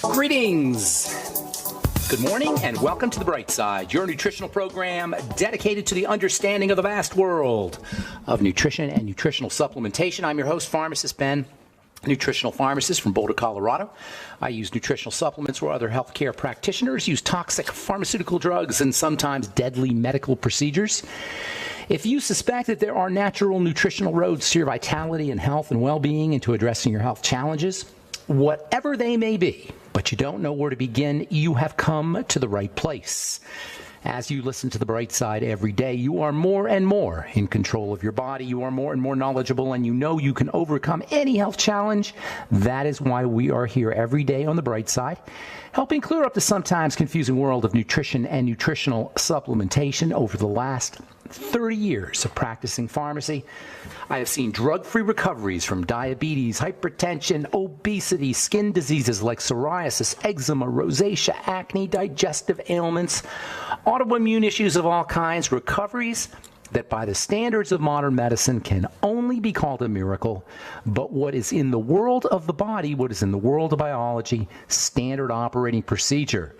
Greetings. Good morning and welcome to The Bright Side, your nutritional program dedicated to the understanding of the vast world of nutrition and nutritional supplementation. I'm your host, Pharmacist Ben, nutritional pharmacist from Boulder, Colorado. I use nutritional supplements where other healthcare practitioners use toxic pharmaceutical drugs and sometimes deadly medical procedures. If you suspect that there are natural nutritional roads to your vitality and health and well-being and to addressing your health challenges, whatever they may be, but you don't know where to begin, you have come to the right place. As you listen to The Bright Side every day, you are more and more in control of your body. You are more and more knowledgeable, and you know you can overcome any health challenge. That is why we are here every day on The Bright Side, helping clear up the sometimes confusing world of nutrition and nutritional supplementation. Over the last 30 years of practicing pharmacy, I have seen drug-free recoveries from diabetes, hypertension, obesity, skin diseases like psoriasis, eczema, rosacea, acne, digestive ailments, autoimmune issues of all kinds, recoveries that by the standards of modern medicine can only be called a miracle. But what is in the world of the body, what is in the world of biology, standard operating procedure.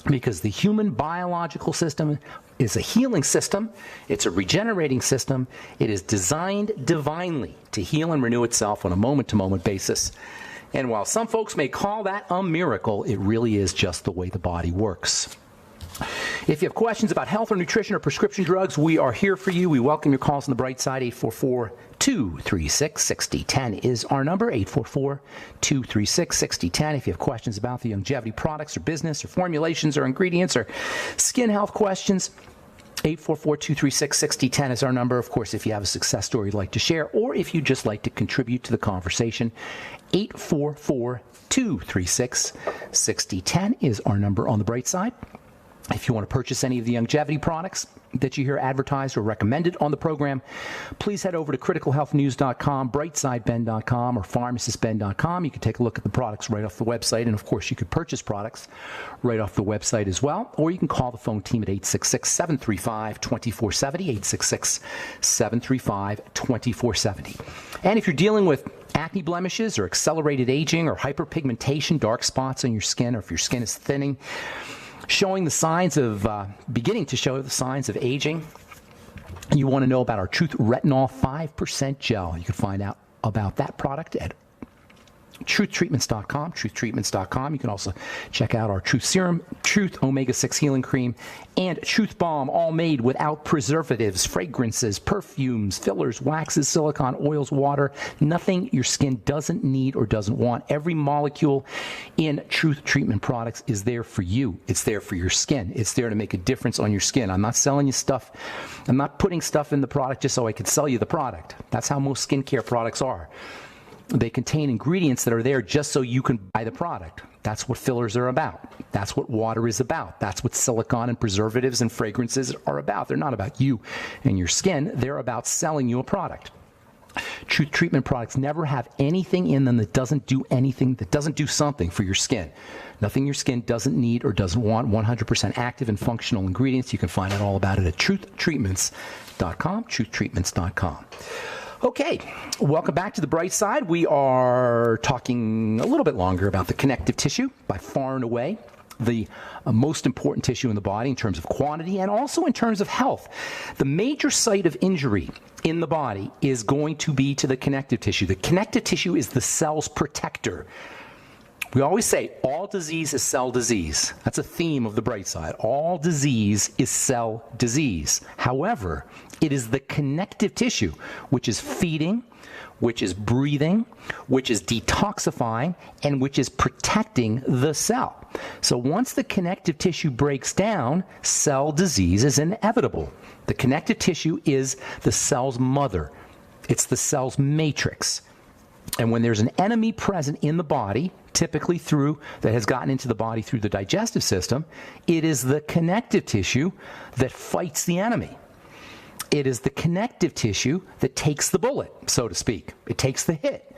Because the human biological system is a healing system, it's a regenerating system, it is designed divinely to heal and renew itself on a moment-to-moment basis. And while some folks may call that a miracle, it really is just the way the body works. If you have questions about health or nutrition or prescription drugs, we are here for you. We welcome your calls on The Bright Side. 844-236-6010 is our number, 844-236-6010. If you have questions about the longevity products or business or formulations or ingredients or skin health questions, 844-236-6010 is our number. Of course, if you have a success story you'd like to share or if you'd just like to contribute to the conversation, 844-236-6010 is our number on The Bright Side. If you want to purchase any of the longevity products that you hear advertised or recommended on the program, please head over to criticalhealthnews.com, brightsideben.com, or pharmacistben.com. You can take a look at the products right off the website, and of course you could purchase products right off the website as well, or you can call the phone team at 866-735-2470, 866-735-2470. And if you're dealing with acne blemishes or accelerated aging or hyperpigmentation, dark spots on your skin, or if your skin is thinning, showing the signs of, beginning to show the signs of aging, you want to know about our Truth Retinol 5% gel. You can find out about that product at truthtreatments.com, truthtreatments.com. You can also check out our Truth Serum, Truth Omega-6 Healing Cream, and Truth Balm, all made without preservatives, fragrances, perfumes, fillers, waxes, silicone, oils, water, nothing your skin doesn't need or doesn't want. Every molecule in Truth Treatment products is there for you. It's there for your skin. It's there to make a difference on your skin. I'm not selling you stuff. I'm not putting stuff in the product just so I can sell you the product. That's how most skincare products are. They contain ingredients that are there just so you can buy the product. That's what fillers are about. That's what water is about. That's what silicone and preservatives and fragrances are about. They're not about you and your skin. They're about selling you a product. Truth Treatment products never have anything in them that doesn't do anything, that doesn't do something for your skin. Nothing your skin doesn't need or doesn't want. 100% active and functional ingredients. You can find out all about it at truthtreatments.com, truthtreatments.com. Okay, welcome back to The Bright Side. We are talking a little bit longer about the connective tissue, by far and away the most important tissue in the body in terms of quantity and also in terms of health. The major site of injury in the body is going to be to the connective tissue. The connective tissue is the cell's protector. We always say all disease is cell disease. That's a theme of The Bright Side. All disease is cell disease. However, it is the connective tissue, which is feeding, which is breathing, which is detoxifying, and which is protecting the cell. So once the connective tissue breaks down, cell disease is inevitable. The connective tissue is the cell's mother. It's the cell's matrix. And when there's an enemy present in the body, typically that has gotten into the body through the digestive system, it is the connective tissue that fights the enemy. It is the connective tissue that takes the bullet, so to speak. It takes the hit.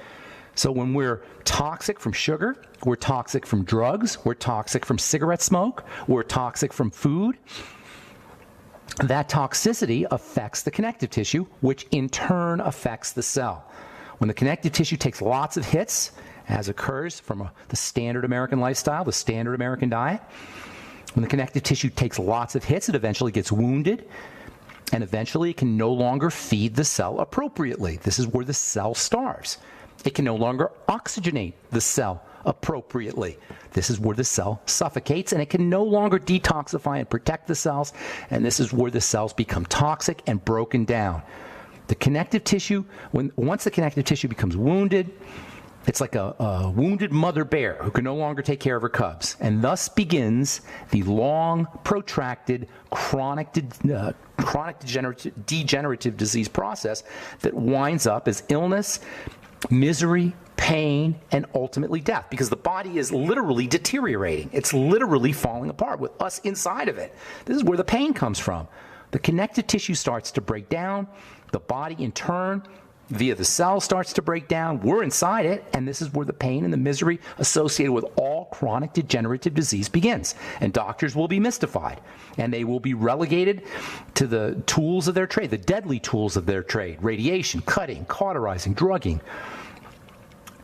So when we're toxic from sugar, we're toxic from drugs, we're toxic from cigarette smoke, we're toxic from food, that toxicity affects the connective tissue, which in turn affects the cell. When the connective tissue takes lots of hits, as occurs from the standard American lifestyle, the standard American diet, when the connective tissue takes lots of hits, it eventually gets wounded, and eventually it can no longer feed the cell appropriately. This is where the cell starves. It can no longer oxygenate the cell appropriately. This is where the cell suffocates, and it can no longer detoxify and protect the cells, and this is where the cells become toxic and broken down. The connective tissue, once the connective tissue becomes wounded, it's like a wounded mother bear who can no longer take care of her cubs, and thus begins the long, protracted, chronic degenerative disease process that winds up as illness, misery, pain, and ultimately death, because the body is literally deteriorating. It's literally falling apart with us inside of it. This is where the pain comes from. The connective tissue starts to break down. The body, in turn, via the cell, starts to break down. We're inside it, and this is where the pain and the misery associated with all chronic degenerative disease begins. And doctors will be mystified, and they will be relegated to the tools of their trade, the deadly tools of their trade: radiation, cutting, cauterizing, drugging,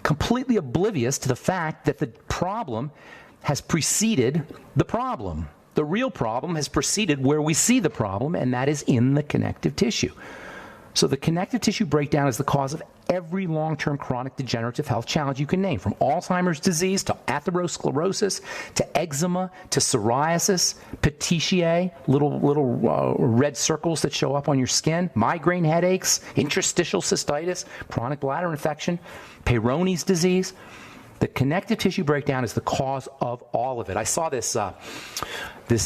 completely oblivious to the fact that the problem has preceded the problem. The real problem has preceded where we see the problem, and that is in the connective tissue. So the connective tissue breakdown is the cause of every long-term chronic degenerative health challenge you can name, from Alzheimer's disease to atherosclerosis to eczema to psoriasis, petechiae, little red circles that show up on your skin, migraine headaches, interstitial cystitis, chronic bladder infection, Peyronie's disease. The connective tissue breakdown is the cause of all of it. I saw this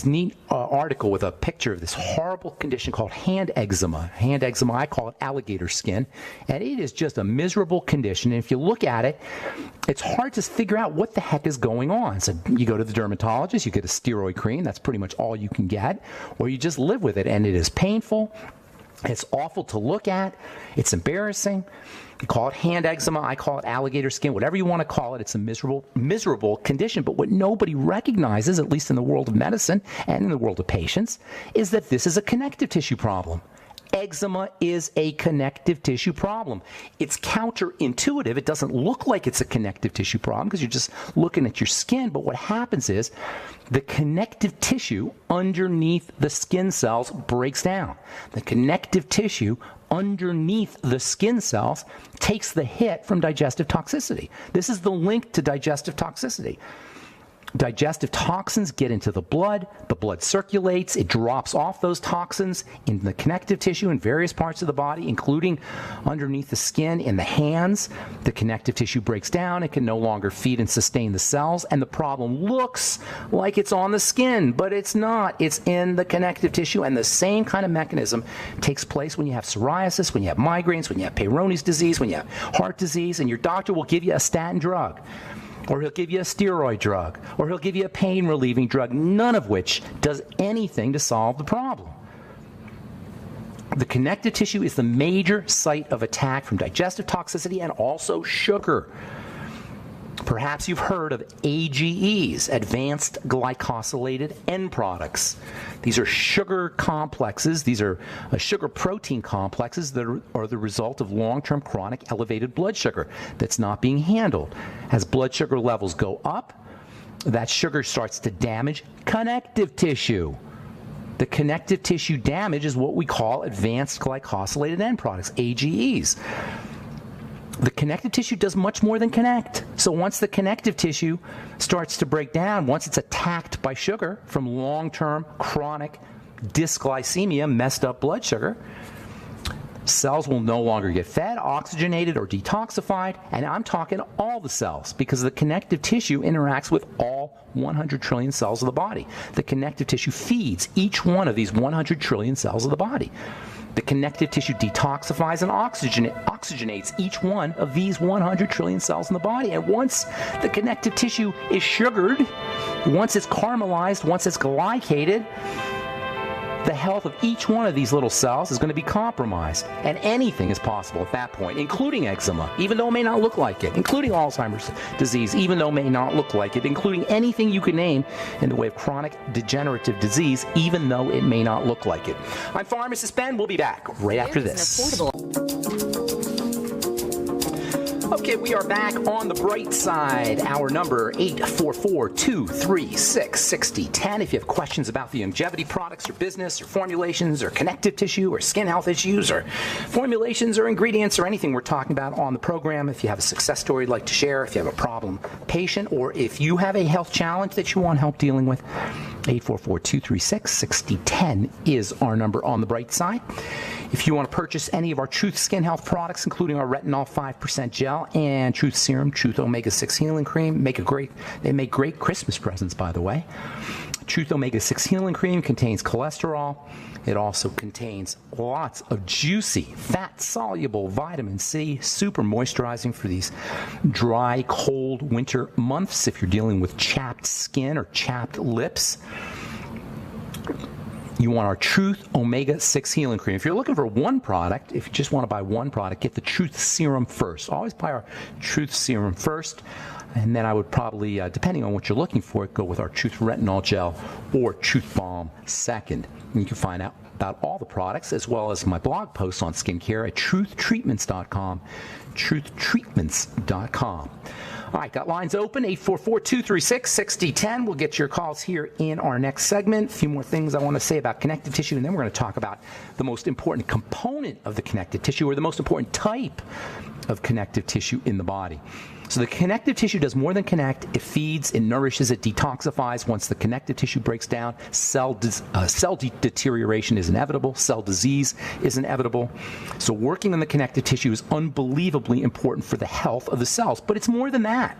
neat article with a picture of this horrible condition called hand eczema. Hand eczema, I call it alligator skin, and it is just a miserable condition. And if you look at it, it's hard to figure out what the heck is going on. So you go to the dermatologist, you get a steroid cream, that's pretty much all you can get, or you just live with it, and it is painful. It's awful to look at. It's embarrassing. You call it hand eczema. I call it alligator skin. Whatever you want to call it, it's a miserable condition. But what nobody recognizes, at least in the world of medicine and in the world of patients, is that this is a connective tissue problem. Eczema is a connective tissue problem. It's counterintuitive. It doesn't look like it's a connective tissue problem because you're just looking at your skin. But what happens is the connective tissue underneath the skin cells breaks down. The connective tissue underneath the skin cells takes the hit from digestive toxicity. This is the link to digestive toxicity. Digestive toxins get into the blood circulates, it drops off those toxins in the connective tissue in various parts of the body, including underneath the skin, in the hands. The connective tissue breaks down, it can no longer feed and sustain the cells, and the problem looks like it's on the skin, but it's not. It's in the connective tissue, and the same kind of mechanism takes place when you have psoriasis, when you have migraines, when you have Peyronie's disease, when you have heart disease, and your doctor will give you a statin drug, or he'll give you a steroid drug, or he'll give you a pain-relieving drug, none of which does anything to solve the problem. The connective tissue is the major site of attack from digestive toxicity and also sugar. Perhaps you've heard of AGEs, advanced glycosylated end products. These are sugar complexes. These are sugar protein complexes that are the result of long-term chronic elevated blood sugar that's not being handled. As blood sugar levels go up, that sugar starts to damage connective tissue. The connective tissue damage is what we call advanced glycosylated end products, AGEs. The connective tissue does much more than connect. So once the connective tissue starts to break down, once it's attacked by sugar from long-term chronic dysglycemia, messed up blood sugar, cells will no longer get fed, oxygenated, or detoxified, and I'm talking all the cells, because the connective tissue interacts with all 100 trillion cells of the body. The connective tissue feeds each one of these 100 trillion cells of the body. The connective tissue detoxifies and oxygenates each one of these 100 trillion cells in the body. And once the connective tissue is sugared, once it's caramelized, once it's glycated, the health of each one of these little cells is going to be compromised. And anything is possible at that point, including eczema, even though it may not look like it, including Alzheimer's disease, even though it may not look like it, including anything you can name in the way of chronic degenerative disease, even though it may not look like it. I'm Pharmacist Ben. We'll be back right after this. Okay, we are back on the bright side. Our number 844-236-6010. If you have questions about the longevity products or business or formulations or connective tissue or skin health issues or formulations or ingredients or anything we're talking about on the program, if you have a success story you'd like to share, if you have a problem patient, or if you have a health challenge that you want help dealing with, 844-236-6010 is our number on the bright side. If you want to purchase any of our Truth Skin Health products, including our Retinol 5% Gel and Truth Serum, Truth Omega-6 Healing Cream, they make great Christmas presents, by the way. Truth Omega-6 Healing Cream contains cholesterol. It also contains lots of juicy, fat-soluble vitamin C, super moisturizing for these dry, cold winter months if you're dealing with chapped skin or chapped lips. You want our Truth Omega-6 Healing Cream. If you're looking for one product, if you just want to buy one product, get the Truth Serum first. Always buy our Truth Serum first, and then I would probably, depending on what you're looking for, go with our Truth Retinol Gel or Truth Balm second. And you can find out about all the products as well as my blog posts on skincare at truthtreatments.com, truthtreatments.com. All right, got lines open, 844-236-6010. We'll get your calls here in our next segment. A few more things I want to say about connective tissue, and then we're going to talk about the most important component of the connective tissue, or the most important type of connective tissue in the body. So the connective tissue does more than connect. It feeds, it nourishes, it detoxifies. Once the connective tissue breaks down, cell deterioration is inevitable. Cell disease is inevitable. So working on the connective tissue is unbelievably important for the health of the cells. But it's more than that.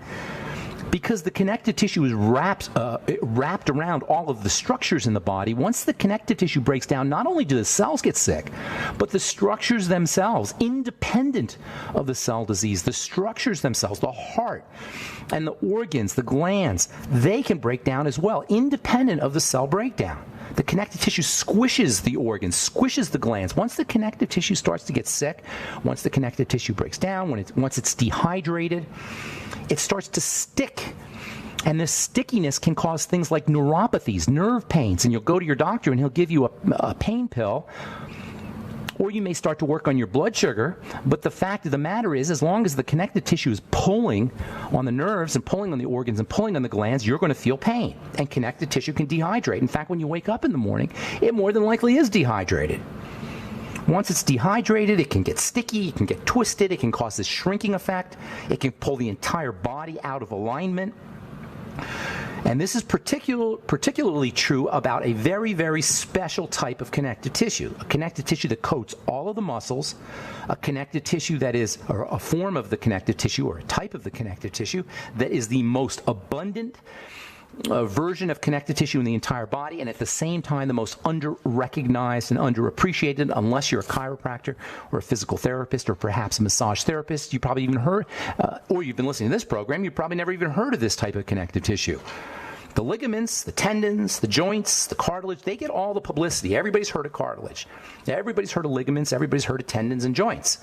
Because the connective tissue is wrapped around all of the structures in the body. Once the connective tissue breaks down, not only do the cells get sick, but the structures themselves, independent of the cell disease, the structures themselves, the heart and the organs, the glands, they can break down as well, independent of the cell breakdown. The connective tissue squishes the organs, squishes the glands. Once the connective tissue starts to get sick, once the connective tissue breaks down, once it's dehydrated, it starts to stick. And this stickiness can cause things like neuropathies, nerve pains, and you'll go to your doctor and he'll give you a pain pill, or you may start to work on your blood sugar. But the fact of the matter is, as long as the connective tissue is pulling on the nerves and pulling on the organs and pulling on the glands, you're going to feel pain. And connective tissue can dehydrate. In fact, when you wake up in the morning, it more than likely is dehydrated. Once it's dehydrated, it can get sticky, it can get twisted, it can cause this shrinking effect, it can pull the entire body out of alignment. And this is particularly true about a very, very special type of connective tissue, a connective tissue that coats all of the muscles, a connective tissue that is, or a form of the connective tissue, or a type of the connective tissue that is the most abundant version of connective tissue in the entire body, and at the same time the most under-recognized and underappreciated, unless you're a chiropractor or a physical therapist or perhaps a massage therapist. You probably even heard, or you've been listening to this program, you probably never even heard of this type of connective tissue. The ligaments, the tendons, the joints, the cartilage, they get all the publicity. Everybody's heard of cartilage. Everybody's heard of ligaments. Everybody's heard of tendons and joints.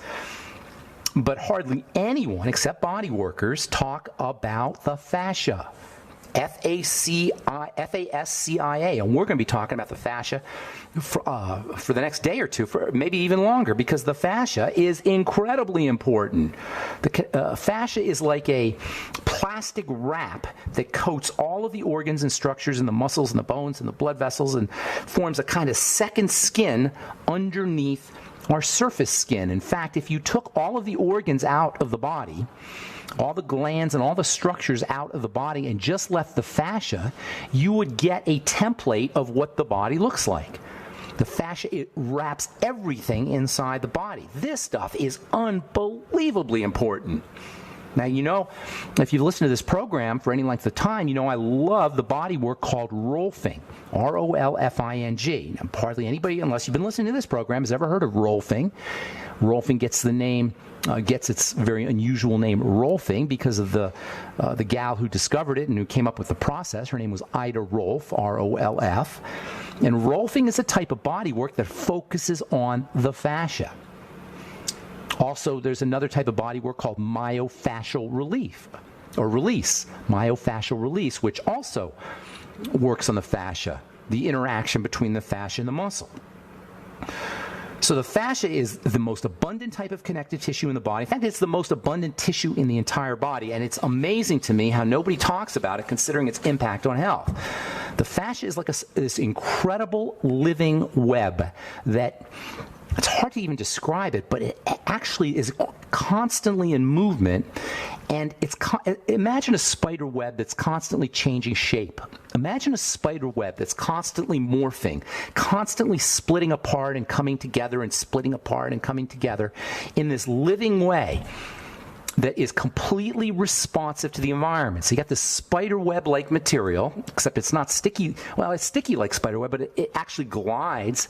But hardly anyone except body workers talk about the fascia. F-A-S-C-I-A, and we're going to be talking about the fascia for the next day or two, for maybe even longer, because the fascia is incredibly important. The fascia is like a plastic wrap that coats all of the organs and structures and the muscles and the bones and the blood vessels and forms a kind of second skin underneath our surface skin. In fact, if you took all of the organs out of the body, all the glands and all the structures out of the body, and just left the fascia, you would get a template of what the body looks like. The fascia, it wraps everything inside the body. This stuff is unbelievably important. Now, you know, if you've listened to this program for any length of time, you know I love the body work called rolfing, R-O-L-F-I-N-G. Now, hardly anybody, unless you've been listening to this program, has ever heard of rolfing. Rolfing gets the name, gets its very unusual name, rolfing, because of the gal who discovered it and who came up with the process. Her name was Ida Rolf, R-O-L-F. And rolfing is a type of body work that focuses on the fascia. Also, there's another type of body work called myofascial relief, or release, myofascial release, which also works on the fascia, the interaction between the fascia and the muscle. So the fascia is the most abundant type of connective tissue in the body. In fact, it's the most abundant tissue in the entire body, and it's amazing to me how nobody talks about it considering its impact on health. The fascia is like this incredible living web that it's hard to even describe it, but it actually is constantly in movement. And imagine a spider web that's constantly changing shape. Imagine a spider web that's constantly morphing, constantly splitting apart and coming together and splitting apart and coming together in this living way that is completely responsive to the environment. So you got this spider web-like material, except it's not sticky. Well, it's sticky like spider web, but it actually glides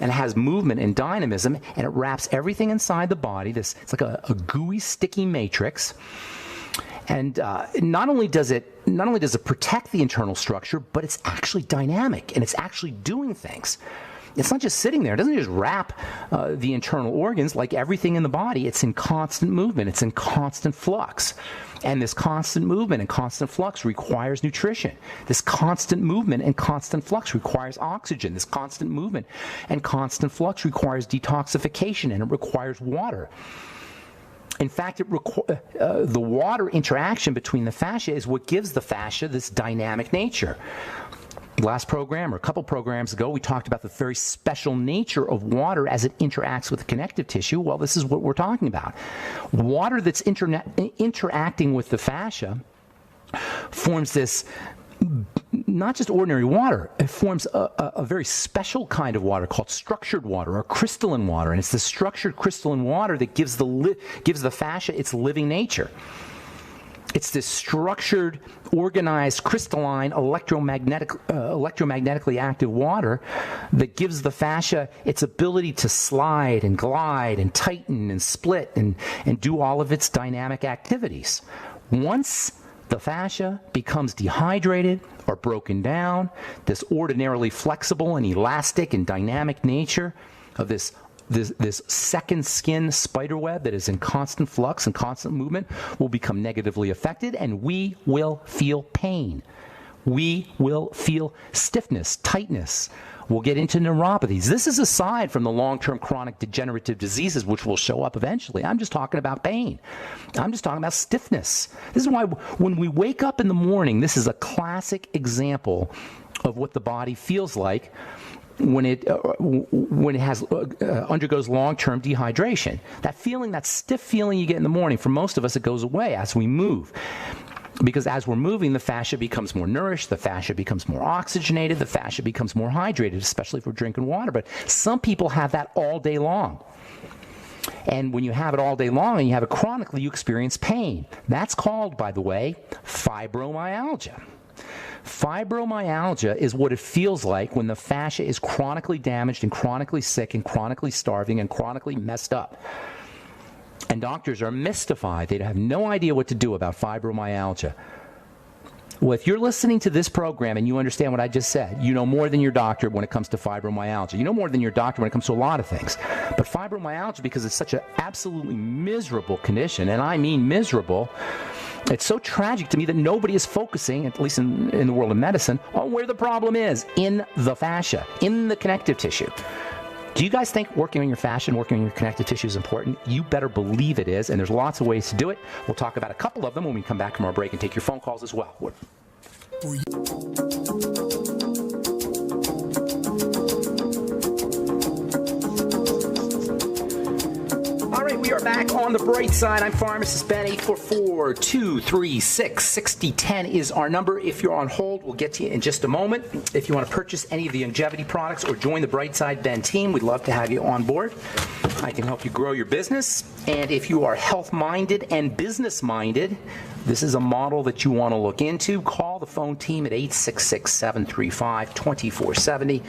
and has movement and dynamism, and it wraps everything inside the body. It's like a gooey, sticky matrix. And not only does it protect the internal structure, but it's actually dynamic, and it's actually doing things. It's not just sitting there. It doesn't just wrap the internal organs. Like everything in the body, it's in constant movement. It's in constant flux. And this constant movement and constant flux requires nutrition. This constant movement and constant flux requires oxygen. This constant movement and constant flux requires detoxification, and it requires water. In fact, the water interaction between the fascia is what gives the fascia this dynamic nature. Last program, or a couple programs ago, we talked about the very special nature of water as it interacts with the connective tissue. Well, this is what we're talking about. Water that's interacting with the fascia forms this, not just ordinary water, it forms a very special kind of water called structured water or crystalline water. And it's the structured crystalline water that gives the fascia its living nature. It's this structured, organized, crystalline, electromagnetically active water that gives the fascia its ability to slide and glide and tighten and split and do all of its dynamic activities. Once the fascia becomes dehydrated or broken down, this ordinarily flexible and elastic and dynamic nature of this second skin spider web that is in constant flux and constant movement will become negatively affected, and we will feel pain. We will feel stiffness, tightness. We'll get into neuropathies. This is aside from the long-term chronic degenerative diseases which will show up eventually. I'm just talking about pain. I'm just talking about stiffness. This is why when we wake up in the morning, this is a classic example of what the body feels like when it undergoes long-term dehydration. That feeling, that stiff feeling you get in the morning, for most of us, it goes away as we move. Because as we're moving, the fascia becomes more nourished, the fascia becomes more oxygenated, the fascia becomes more hydrated, especially if we're drinking water. But some people have that all day long. And when you have it all day long and you have it chronically, you experience pain. That's called, by the way, fibromyalgia. Fibromyalgia is what it feels like when the fascia is chronically damaged and chronically sick and chronically starving and chronically messed up. And doctors are mystified. They have no idea what to do about fibromyalgia. Well, if you're listening to this program and you understand what I just said, you know more than your doctor when it comes to fibromyalgia. You know more than your doctor when it comes to a lot of things. But fibromyalgia, because it's such an absolutely miserable condition, and I mean miserable, it's so tragic to me that nobody is focusing, at least in the world of medicine, on where the problem is, in the fascia, in the connective tissue. Do you guys think working on your fascia and working on your connective tissue is important? You better believe it is, and there's lots of ways to do it. We'll talk about a couple of them when we come back from our break and take your phone calls as well. All right, we are back on the bright side. I'm Pharmacist Ben. 844-236-6010 is our number. If you're on hold, we'll get to you in just a moment. If you want to purchase any of the longevity products or join the Bright Side Ben team, we'd love to have you on board. I can help you grow your business. And if you are health-minded and business-minded, this is a model that you want to look into. Call the phone team at 866-735-2470.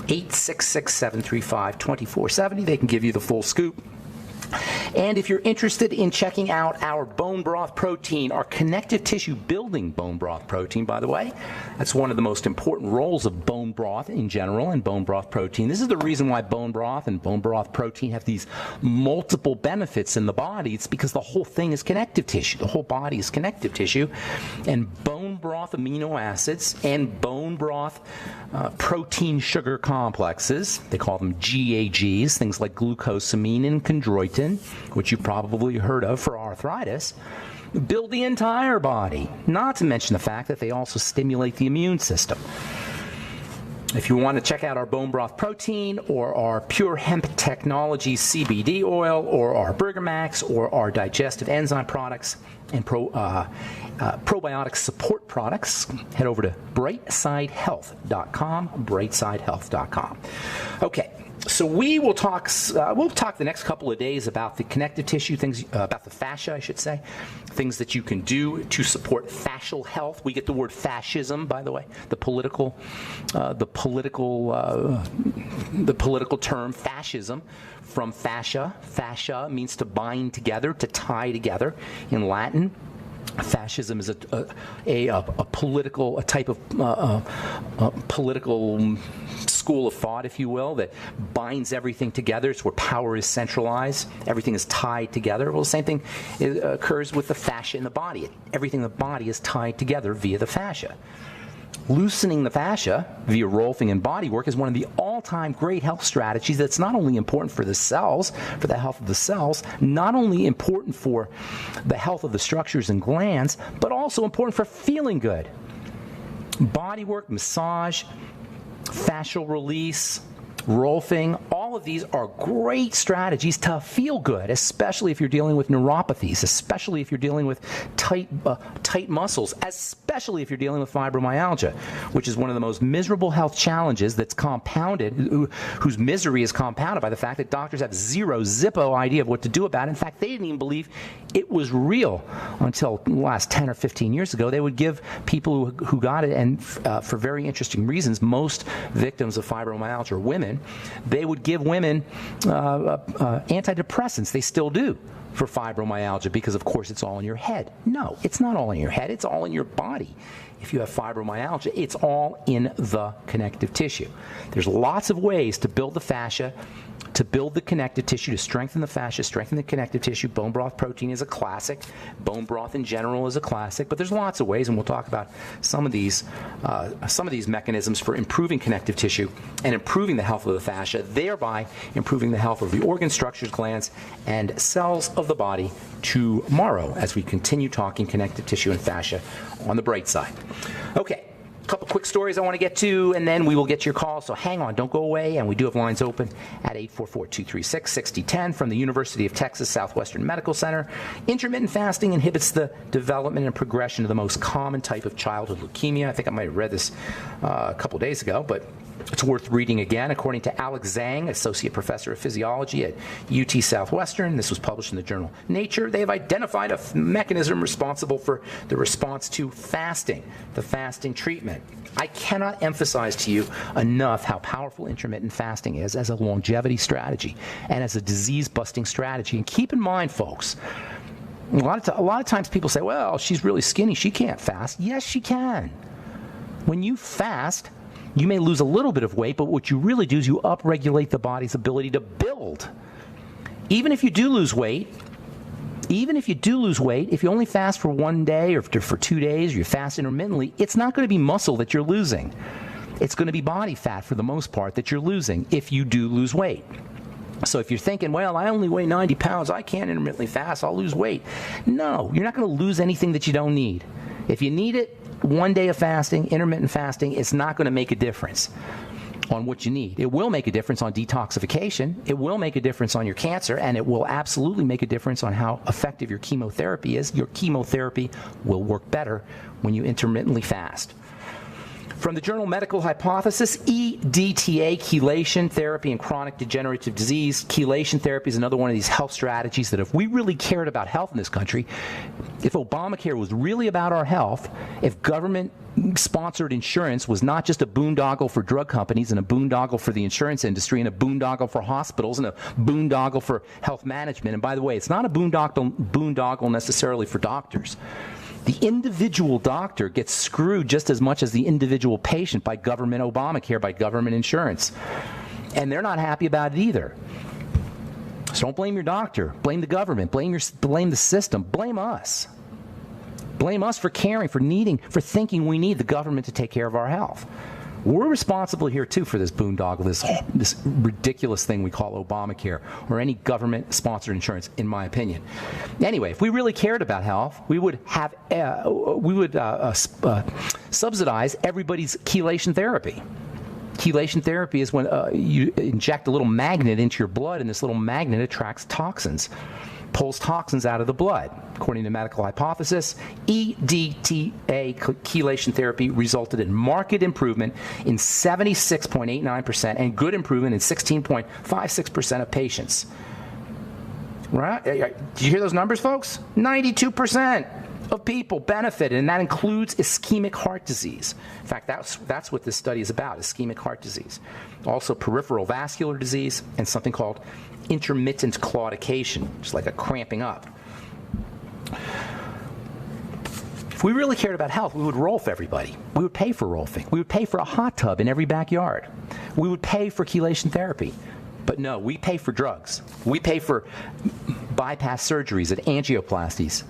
866-735-2470. They can give you the full scoop And if you're interested in checking out our bone broth protein, our connective tissue building bone broth protein, by the way, that's one of the most important roles of bone broth in general and bone broth protein. This is the reason why bone broth and bone broth protein have these multiple benefits in the body. It's because the whole thing is connective tissue. The whole body is connective tissue. And bone broth amino acids and bone broth protein sugar complexes, they call them GAGs, things like glucosamine and chondroitin, which you've probably heard of for arthritis, build the entire body, not to mention the fact that they also stimulate the immune system. If you want to check out our bone broth protein or our pure hemp technology CBD oil or our Burger Max or our digestive enzyme products and probiotic support products, head over to brightsidehealth.com, brightsidehealth.com. Okay. So we'll talk the next couple of days about the connective tissue, things about the fascia, I should say, things that you can do to support fascial health. We get the word fascism, by the way, the political term fascism from fascia. Fascia means to bind together, to tie together in Latin. Fascism is a type of political school of thought, if you will, that binds everything together. It's where power is centralized. Everything is tied together. Well, the same thing occurs with the fascia in the body. Everything in the body is tied together via the fascia. Loosening the fascia via rolfing and body work is one of the all-time great health strategies that's not only important for the cells, for the health of the cells, not only important for the health of the structures and glands, but also important for feeling good. Body work, massage, fascial release, rolfing, all of these are great strategies to feel good, especially if you're dealing with neuropathies, especially if you're dealing with tight muscles, especially if you're dealing with fibromyalgia, which is one of the most miserable health challenges that's compounded, whose misery is compounded by the fact that doctors have zippo idea of what to do about it. In fact, they didn't even believe it was real until the last 10 or 15 years ago. They would give people who got it, and for very interesting reasons, most victims of fibromyalgia are women. They would give women antidepressants. They still do for fibromyalgia because, of course, it's all in your head. No, it's not all in your head. It's all in your body. If you have fibromyalgia, it's all in the connective tissue. There's lots of ways to build the fascia, to build the connective tissue, to strengthen the fascia, strengthen the connective tissue. Bone broth protein is a classic. Bone broth in general is a classic, but there's lots of ways, and we'll talk about some of these mechanisms for improving connective tissue and improving the health of the fascia, thereby improving the health of the organ structures, glands, and cells of the body tomorrow as we continue talking connective tissue and fascia on the bright side. Okay. Couple quick stories I want to get to, and then we will get to your call. So hang on, don't go away. And we do have lines open at 844-236-6010 from the University of Texas Southwestern Medical Center. Intermittent fasting inhibits the development and progression of the most common type of childhood leukemia. I think I might have read this a couple days ago, but it's worth reading again. According to Alex Zhang, Associate Professor of Physiology at UT Southwestern, this was published in the journal Nature, they have identified a mechanism responsible for the response to fasting, the fasting treatment. I cannot emphasize to you enough how powerful intermittent fasting is as a longevity strategy and as a disease-busting strategy. And keep in mind, folks, a lot of times people say, well, she's really skinny, she can't fast. Yes, she can. When you fast, you may lose a little bit of weight, but what you really do is you upregulate the body's ability to build. Even if you do lose weight, if you only fast for 1 day or for 2 days, or you fast intermittently, it's not going to be muscle that you're losing. It's going to be body fat for the most part that you're losing if you do lose weight. So if you're thinking, well, I only weigh 90 pounds, I can't intermittently fast, I'll lose weight. No, you're not going to lose anything that you don't need. If you need it, 1 day of fasting, intermittent fasting, it's not going to make a difference on what you need. It will make a difference on detoxification. It will make a difference on your cancer, and it will absolutely make a difference on how effective your chemotherapy is. Your chemotherapy will work better when you intermittently fast. From the journal Medical Hypothesis, EDTA, chelation therapy and chronic degenerative disease. Chelation therapy is another one of these health strategies that if we really cared about health in this country, if Obamacare was really about our health, if government-sponsored insurance was not just a boondoggle for drug companies and a boondoggle for the insurance industry and a boondoggle for hospitals and a boondoggle for health management, and by the way, it's not a boondoggle necessarily for doctors. The individual doctor gets screwed just as much as the individual patient by government Obamacare, by government insurance. And they're not happy about it either. So don't blame your doctor. Blame the government. Blame the system. Blame us. Blame us for caring, for thinking we need the government to take care of our health. We're responsible here, too, for this boondoggle, this ridiculous thing we call Obamacare, or any government-sponsored insurance, in my opinion. Anyway, if we really cared about health, we would subsidize everybody's chelation therapy. Chelation therapy is when you inject a little magnet into your blood, and this little magnet attracts toxins, pulls toxins out of the blood. According to Medical Hypothesis, EDTA chelation therapy resulted in marked improvement in 76.89% and good improvement in 16.56% of patients. Right? Did you hear those numbers, folks? 92% of people benefited, and that includes ischemic heart disease. In fact, that's what this study is about, ischemic heart disease. Also peripheral vascular disease and something called intermittent claudication, just like a cramping up. If we really cared about health, we would Rolf everybody. We would pay for Rolfing. We would pay for a hot tub in every backyard. We would pay for chelation therapy. But no, we pay for drugs. We pay for bypass surgeries and angioplasties.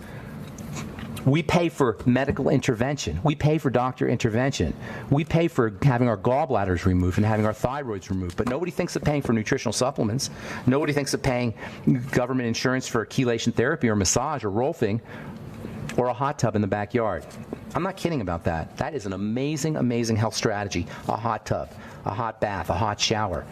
We pay for medical intervention. We pay for doctor intervention. We pay for having our gallbladders removed and having our thyroids removed. But nobody thinks of paying for nutritional supplements. Nobody thinks of paying government insurance for chelation therapy or massage or Rolfing or a hot tub in the backyard. I'm not kidding about that. That is an amazing, amazing health strategy. A hot tub, a hot bath, a hot shower.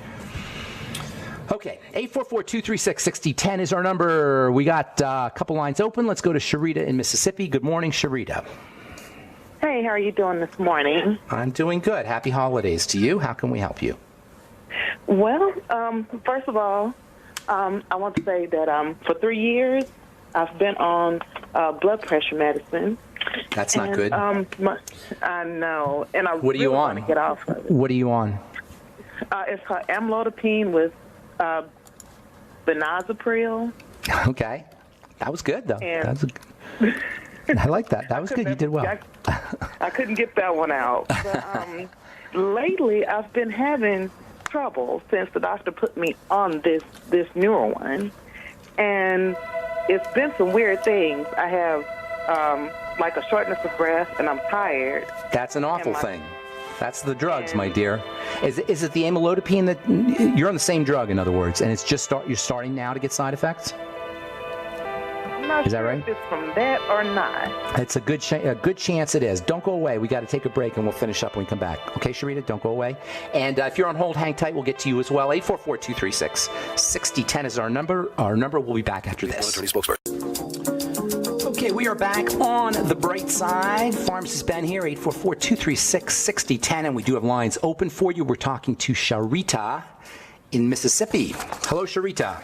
Okay, 844-236-6010 is our number. We got a couple lines open. Let's go to Sharita in Mississippi. Good morning, Sharita. Hey, how are you doing this morning? I'm doing good. Happy holidays to you. How can we help you? Well, first of all, I want to say that for 3 years, I've been on blood pressure medicine. That's not good. I know. And I what are you on? Want to get off of it. What are you on? It's called amlodipine with benazepril. Okay. That was good, though. I like that. That was good. You did well. I couldn't get that one out. But, lately, I've been having trouble since the doctor put me on this newer one. And it's been some weird things. I have like a shortness of breath, and I'm tired. That's an awful thing. That's the drugs, my dear. Is it the amlodipine that you're on the same drug, in other words, and it's just you're starting now to get side effects? I'm not is sure that right? if it's from that or not. It's a good chance it is. Don't go away. We got to take a break, and we'll finish up when we come back. Okay, Sharita, don't go away. And if you're on hold, hang tight. We'll get to you as well. 844-236-6010 is our number. Our number will be back after this. Okay, we are back on the bright side. Pharmacist Ben here, 844-236-6010, and we do have lines open for you. We're talking to Sharita in Mississippi. Hello, Sharita.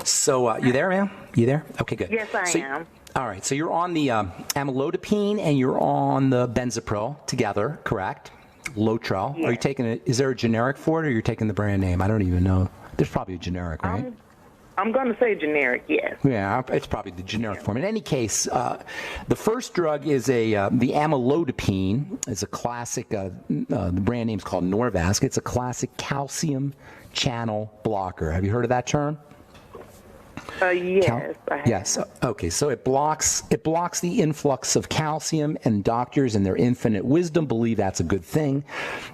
So, you there, ma'am? You there? Okay, good. Yes, I am. All right, so you're on the amlodipine and you're on the benzapril together, correct? Lotrel. Yes. Are you taking it? Is there a generic for it, or you're taking the brand name? I don't even know. There's probably a generic, right? I'm going to say generic, yes. Yeah, it's probably the generic form. In any case, the first drug is the amlodipine. It's a classic, the brand name's called Norvasc. It's a classic calcium channel blocker. Have you heard of that term? Yes, I have. Yes. Okay. So it blocks the influx of calcium, and doctors in their infinite wisdom believe that's a good thing.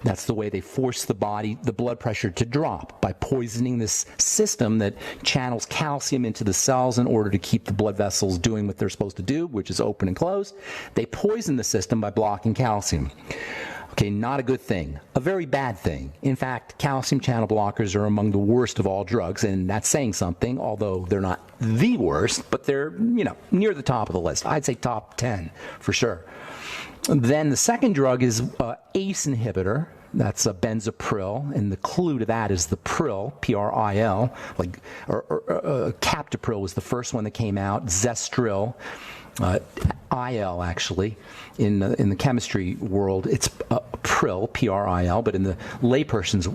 That's the way they force the blood pressure to drop, by poisoning this system that channels calcium into the cells in order to keep the blood vessels doing what they're supposed to do, which is open and close. They poison the system by blocking calcium. Okay, not a good thing. A very bad thing. In fact, calcium channel blockers are among the worst of all drugs, and that's saying something, although they're not the worst, but they're, near the top of the list. I'd say top 10 for sure. Then the second drug is ACE inhibitor. That's a benzapril, and the clue to that is the pril, P-R-I-L, Captopril was the first one that came out, Zestril, IL actually, in the chemistry world, it's pril, P-R-I-L, but in the layperson's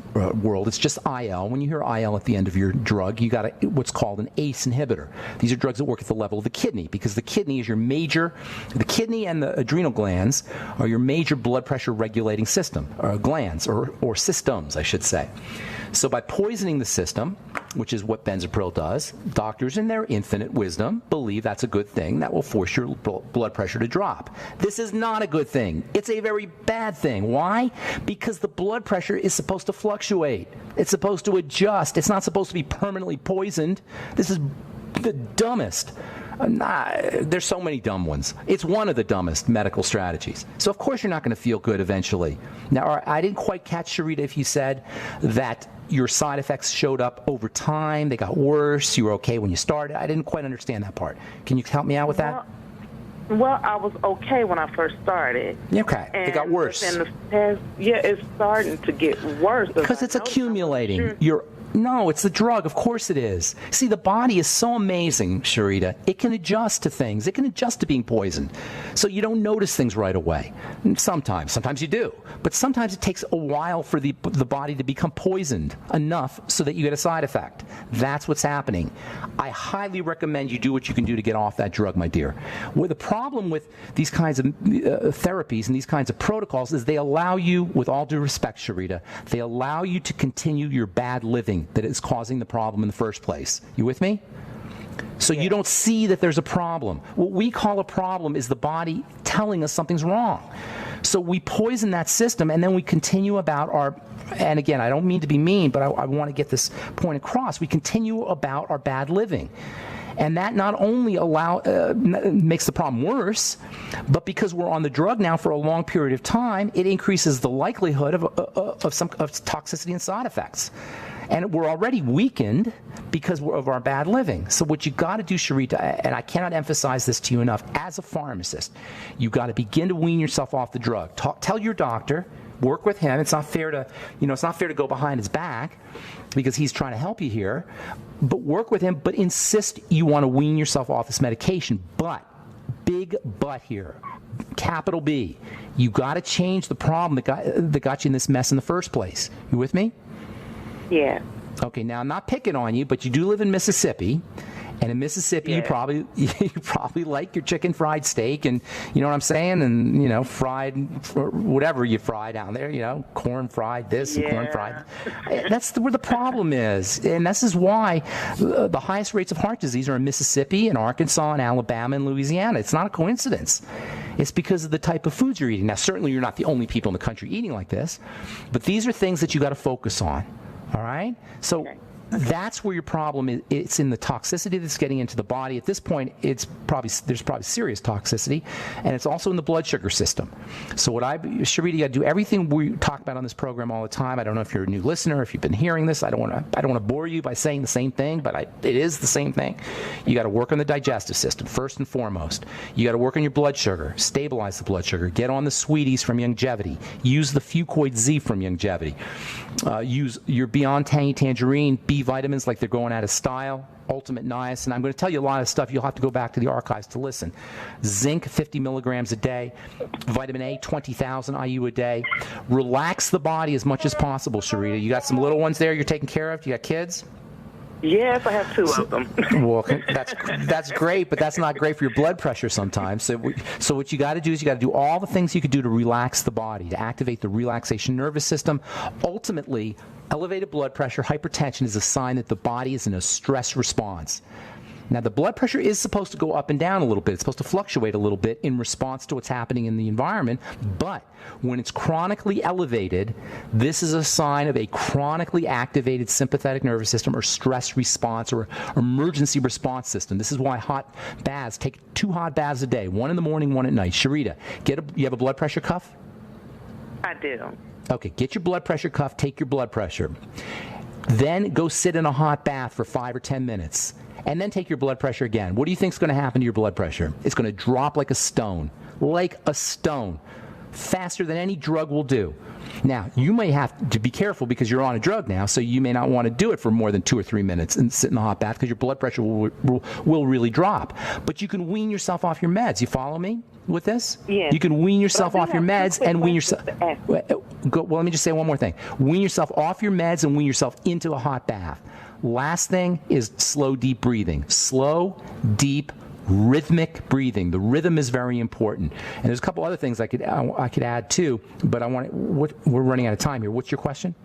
world, it's just IL. When you hear IL at the end of your drug, you got what's called an ACE inhibitor. These are drugs that work at the level of the kidney, because the kidney is the kidney and the adrenal glands are your major blood pressure regulating system, or glands, or systems, I should say. So by poisoning the system, which is what benzapril does, doctors in their infinite wisdom believe that's a good thing that will force your blood pressure to drop. This is not a good thing. It's a very bad thing. Why? Because the blood pressure is supposed to fluctuate. It's supposed to adjust. It's not supposed to be permanently poisoned. This is the dumbest. There's so many dumb ones. It's one of the dumbest medical strategies. So of course you're not going to feel good eventually. Now, I didn't quite catch, Sharita, if you said that your side effects showed up over time, they got worse, you were okay when you started. I didn't quite understand that part. Can you help me out with that? Well, I was okay when I first started. Okay, and it got worse. It's starting to get worse. Because it's accumulating. No, it's the drug. Of course it is. See, the body is so amazing, Sharita. It can adjust to things. It can adjust to being poisoned. So you don't notice things right away. Sometimes you do. But sometimes it takes a while for the body to become poisoned enough so that you get a side effect. That's what's happening. I highly recommend you do what you can do to get off that drug, my dear. Well, the problem with these kinds of therapies and these kinds of protocols is they allow you, with all due respect, Sharita, they allow you to continue your bad living that is causing the problem in the first place. You with me? So you don't see that there's a problem. What we call a problem is the body telling us something's wrong. So we poison that system, and then we continue about our, and again, I don't mean to be mean, but I want to get this point across. We continue about our bad living. And that not only makes the problem worse, but because we're on the drug now for a long period of time, it increases the likelihood of some toxicity and side effects. And we're already weakened because of our bad living. So what you got to do, Sharita, and I cannot emphasize this to you enough, as a pharmacist, you got to begin to wean yourself off the drug. Tell your doctor, work with him. It's not fair to go behind his back because he's trying to help you here. But work with him, but insist you want to wean yourself off this medication. But, big but here, capital B, you got to change the problem that got you in this mess in the first place. You with me? Yeah. Okay, now I'm not picking on you, but you do live in Mississippi. And in Mississippi, you probably like your chicken fried steak, and you know what I'm saying, and fried whatever you fry down there, corn fried this and corn fried. That's where the problem is, and this is why the highest rates of heart disease are in Mississippi and Arkansas and Alabama and Louisiana. It's not a coincidence. It's because of the type of foods you're eating. Now, certainly you're not the only people in the country eating like this, but these are things that you got to focus on. All right, so. Okay. That's where your problem is. It's in the toxicity that's getting into the body. At this point, there's probably serious toxicity, and it's also in the blood sugar system. So Sharita, you got to do everything we talk about on this program all the time. I don't know if you're a new listener, if you've been hearing this. I don't want to bore you by saying the same thing, but it is the same thing. You got to work on the digestive system first and foremost. You got to work on your blood sugar, stabilize the blood sugar, get on the sweeties from Youngevity, use the Fucoid Z from Youngevity, use your Beyond Tangy Tangerine B vitamins like they're going out of style, Ultimate Niacin. I'm going to tell you a lot of stuff. You'll have to go back to the archives to listen. Zinc, 50 milligrams a day. Vitamin A, 20,000 IU a day. Relax the body as much as possible, Sharita. You got some little ones there you're taking care of? You got kids? Yes, I have two of them. Well, that's great, but that's not great for your blood pressure sometimes. So what you got to do is you got to do all the things you could do to relax the body, to activate the relaxation nervous system. Ultimately, elevated blood pressure, hypertension is a sign that the body is in a stress response. Now, the blood pressure is supposed to go up and down a little bit. It's supposed to fluctuate a little bit in response to what's happening in the environment. But when it's chronically elevated, this is a sign of a chronically activated sympathetic nervous system or stress response or emergency response system. This is why hot baths, take 2 hot baths a day, 1 in the morning, 1 at night. Sharita, you have a blood pressure cuff? I do. Okay, get your blood pressure cuff, take your blood pressure. Then go sit in a hot bath for 5 or 10 minutes. and then take your blood pressure again. What do you think is going to happen to your blood pressure? It's going to drop like a stone. Like a stone. Faster than any drug will do. Now, you may have to be careful because you're on a drug now, so you may not want to do it for more than 2 or 3 minutes and sit in the hot bath because your blood pressure will really drop. But you can wean yourself off your meds. You follow me with this? Yes. You can wean yourself off your meds and wean yourself. Well, Well, let me just say one more thing. Wean yourself off your meds and wean yourself into a hot bath. Last thing is slow, deep breathing. Slow, deep rhythmic breathing. The rhythm is very important. And there's a couple other things I could add too, but we're running out of time here. What's your question?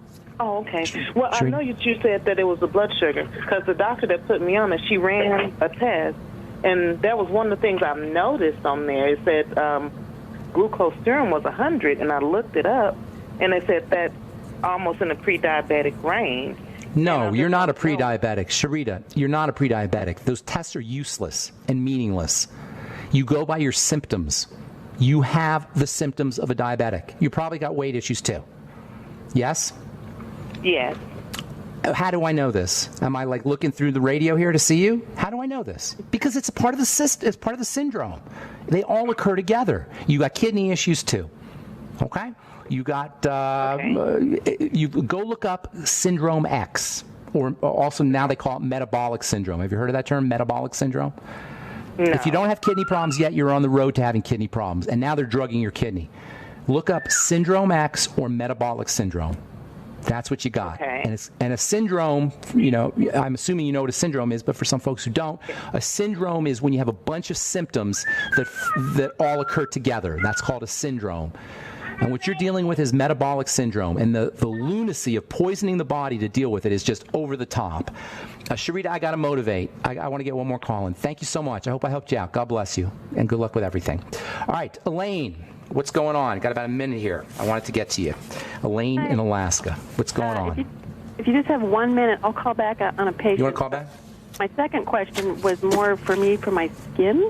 Oh, okay. Well, I know you said that it was the blood sugar because the doctor that put me on it, she ran a test, and that was one of the things I've noticed on there. It said glucose serum was 100, and I looked it up, and it said that's almost in the pre-diabetic range. No, you're not a pre-diabetic. Sharita, you're not a pre-diabetic. Those tests are useless and meaningless. You go by your symptoms. You have the symptoms of a diabetic. You probably got weight issues too. Yes? Yes. How do I know this? Am I like looking through the radio here to see you? How do I know this? Because it's a part of it's part of the syndrome. They all occur together. You got kidney issues too. Okay? You got, you go look up Syndrome X, or also now they call it metabolic syndrome. Have you heard of that term, metabolic syndrome? No. If you don't have kidney problems yet, you're on the road to having kidney problems, and now they're drugging your kidney. Look up Syndrome X or metabolic syndrome. That's what you got. Okay. And a syndrome, you know, I'm assuming you know what a syndrome is, but for some folks who don't, a syndrome is when you have a bunch of symptoms that all occur together. That's called a syndrome. And what you're dealing with is metabolic syndrome, and the lunacy of poisoning the body to deal with it is just over the top. Sharita, I got to motivate. I want to get one more call in. Thank you so much. I hope I helped you out. God bless you, and good luck with everything. All right, Elaine, what's going on? Got about a minute here. I wanted to get to you. Elaine in Alaska. What's going on? If you just have 1 minute, I'll call back on a patient. You want to call back? My second question was more for me for my skin.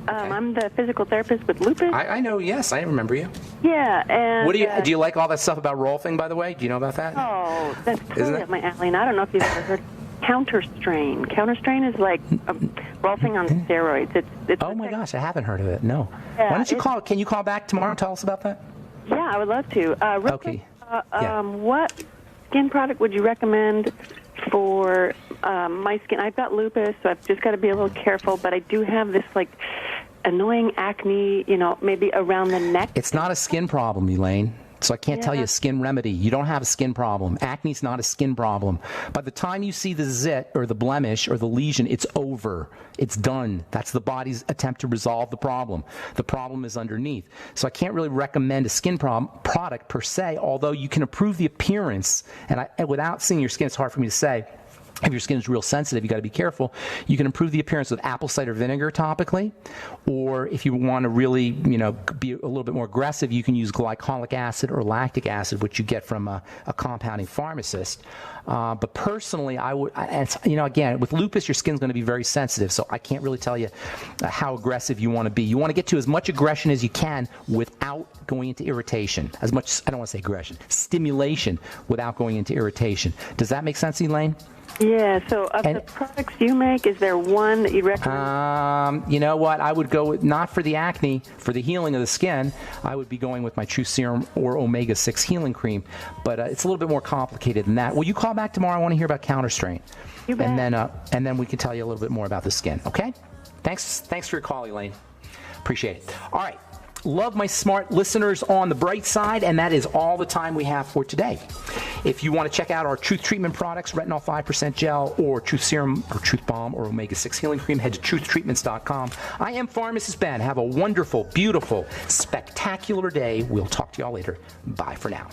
Okay. I'm the physical therapist with lupus. I know, yes, I remember you. Yeah, and what do you like all that stuff about Rolfing, by the way? Do you know about that? Oh, that's totally up my alley. And I don't know if you've ever heard counterstrain. Counterstrain is like Rolfing on steroids. It's oh my gosh, I haven't heard of it. No. Yeah, why don't you call? Can you call back tomorrow and tell us about that? Yeah, I would love to. Okay. What skin product would you recommend for my skin? I've got lupus, so I've just got to be a little careful, but I do have this like annoying acne, you know, maybe around the neck. It's not a skin problem, Elaine. So I can't tell you a skin remedy. You don't have a skin problem. Acne's not a skin problem. By the time you see the zit or the blemish or the lesion, it's over. It's done. That's the body's attempt to resolve the problem. The problem is underneath. So I can't really recommend a skin product per se, although you can improve the appearance. And without seeing your skin, it's hard for me to say. If your skin is real sensitive, you got to be careful. You can improve the appearance with apple cider vinegar topically, or if you want to really, you know, be a little bit more aggressive, you can use glycolic acid or lactic acid, which you get from a compounding pharmacist. But personally, I would, you know, again, with lupus, your skin's going to be very sensitive, so I can't really tell you how aggressive you want to be. You want to get to as much aggression as you can without going into irritation. As much, I don't want to say aggression, stimulation without going into irritation. Does that make sense, Elaine? Yeah, so of the products you make, is there one that you recommend? You know what? I would go with, not for the acne, for the healing of the skin, I would be going with my True Serum or Omega-6 Healing Cream. But it's a little bit more complicated than that. Will you call back tomorrow? I want to hear about Counterstrain. You bet. And then we can tell you a little bit more about the skin, okay? Thanks for your call, Elaine. Appreciate it. All right. Love my smart listeners on the bright side, and that is all the time we have for today. If you want to check out our Truth Treatment products, Retinol 5% Gel, or Truth Serum, or Truth Balm, or Omega-6 Healing Cream, head to truthtreatments.com. I am Pharmacist Ben. Have a wonderful, beautiful, spectacular day. We'll talk to y'all later. Bye for now.